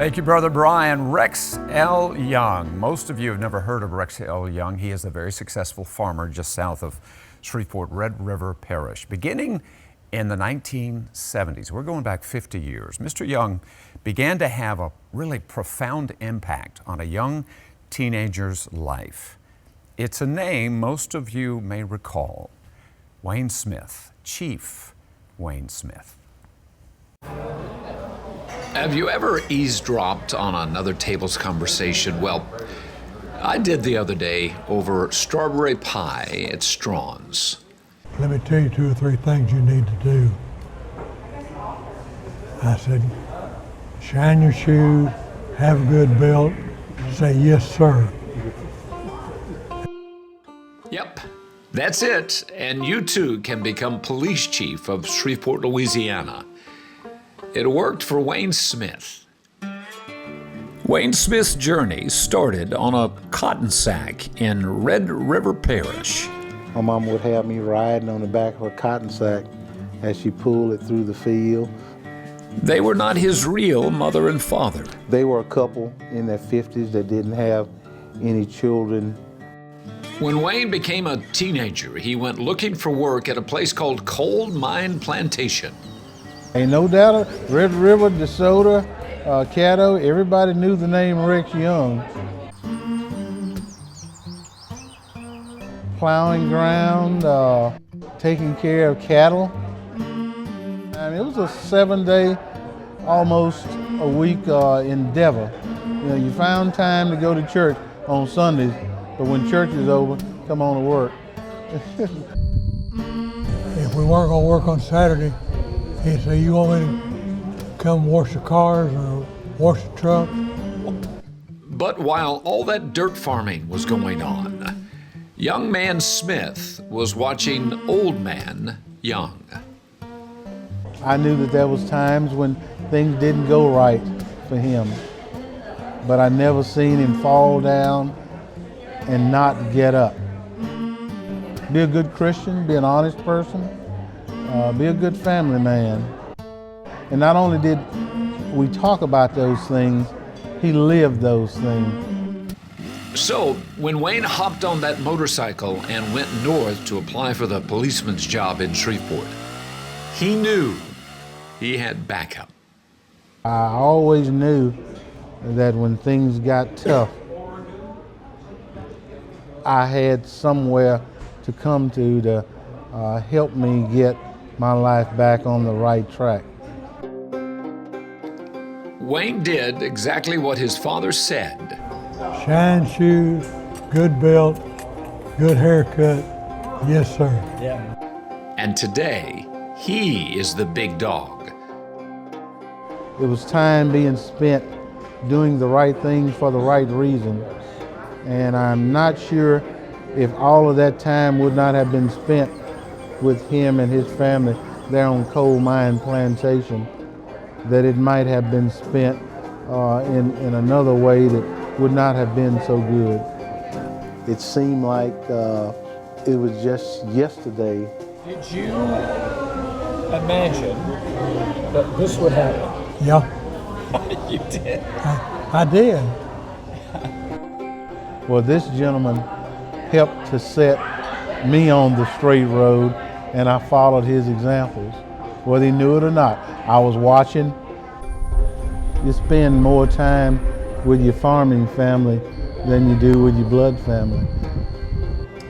Thank you, Brother Brian. Rex L. Young. Most of you have never heard of Rex L. Young. He is a very successful farmer just south of Shreveport, Red River Parish. Beginning in the 1970s, we're going back 50 years, Mr. Young began to have a really profound impact on a young teenager's life. It's a name most of you may recall, Wayne Smith, Chief Wayne Smith. Have you ever eavesdropped on another table's conversation? Well, I did the other day over strawberry pie at Strawn's. Let me tell you 2 or 3 things you need to do. I said, shine your shoes, have a good belt, say yes, sir. Yep, that's it. And you too can become police chief of Shreveport, Louisiana. It worked for Wayne Smith. Wayne Smith's journey started on a cotton sack in Red River Parish. My mom would have me riding on the back of a cotton sack as she pulled it through the field. They were not his real mother and father. They were a couple in their 50s that didn't have any children. When Wayne became a teenager, he went looking for work at a place called Coal Mine Plantation. Ain't no doubt, Red River, DeSoto, Caddo, everybody knew the name Rex Young. Plowing ground, taking care of cattle. And it was a 7-day, almost a week endeavor. You know, you found time to go to church on Sundays, but when church is over, come on to work. If we weren't gonna work on Saturday, he'd say, you want me to come wash the cars or wash the truck? But while all that dirt farming was going on, young man Smith was watching old man Young. I knew that there was times when things didn't go right for him, but I never seen him fall down and not get up. Be a good Christian, be an honest person, be a good family man. And not only did we talk about those things, he lived those things. So when Wayne hopped on that motorcycle and went north to apply for the policeman's job in Shreveport, he knew he had backup. I always knew that when things got tough, I had somewhere to come to help me get my life back on the right track. Wayne did exactly what his father said. Shine shoes, good belt, good haircut, yes, sir. And today, he is the big dog. It was time being spent doing the right thing for the right reason. And I'm not sure if all of that time would not have been spent with him and his family there on Coal Mine Plantation, that it might have been spent in another way that would not have been so good. It seemed like it was just yesterday. Did you imagine that this would happen? Yeah, You did. I did. Well, this gentleman helped to set me on the straight road, and I followed his examples. Whether he knew it or not, I was watching. You spend more time with your farming family than you do with your blood family.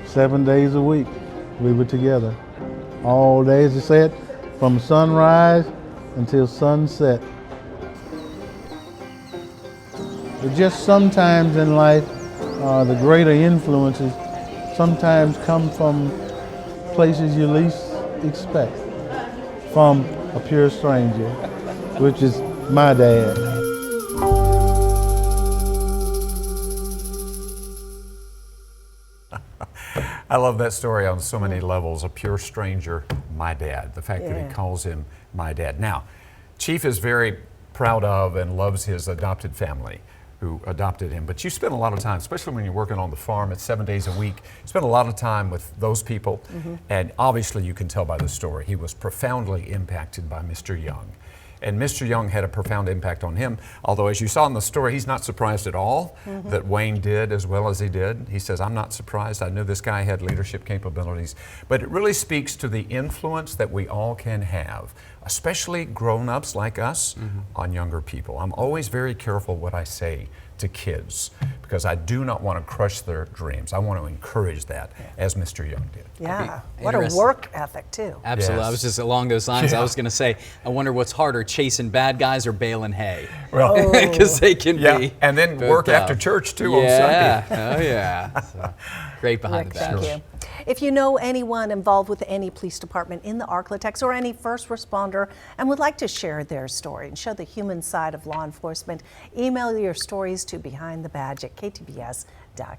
7 days a week, we were together. All day, as I said, from sunrise until sunset. But just sometimes in life, the greater influences sometimes come from places you least expect. From a pure stranger, which is my dad. I love that story on so many levels. A pure stranger, my dad. The fact that he calls him my dad. Now, Chief is very proud of and loves his adopted family who adopted him. But you spend a lot of time, especially when you're working on the farm, it's 7 days a week, you spend a lot of time with those people. And obviously you can tell by the story, he was profoundly impacted by Mr. Young. And Mr. Young had a profound impact on him. Although, as you saw in the story, he's not surprised at all that Wayne did as well as he did. He says, I'm not surprised. I knew this guy had leadership capabilities. But it really speaks to the influence that we all can have, especially grown-ups like us, on younger people. I'm always very careful what I say to kids because I do not want to crush their dreams. I want to encourage that, as Mr. Young did. Yeah, what a interesting. work ethic too. Absolutely. Yes. I was just along those lines. I Yeah. was going to say, I wonder what's harder, chasing bad guys or baling hay? Well, Because they can yeah, be. and then both work tough. after church too on Yeah. Sunday. Oh, yeah. So, great behind Rick, the badge. thank you. If you know anyone involved with any police department in the Arklatex or any first responder and would like to share their story and show the human side of law enforcement, email your stories to behindthebadge@ktbs.com.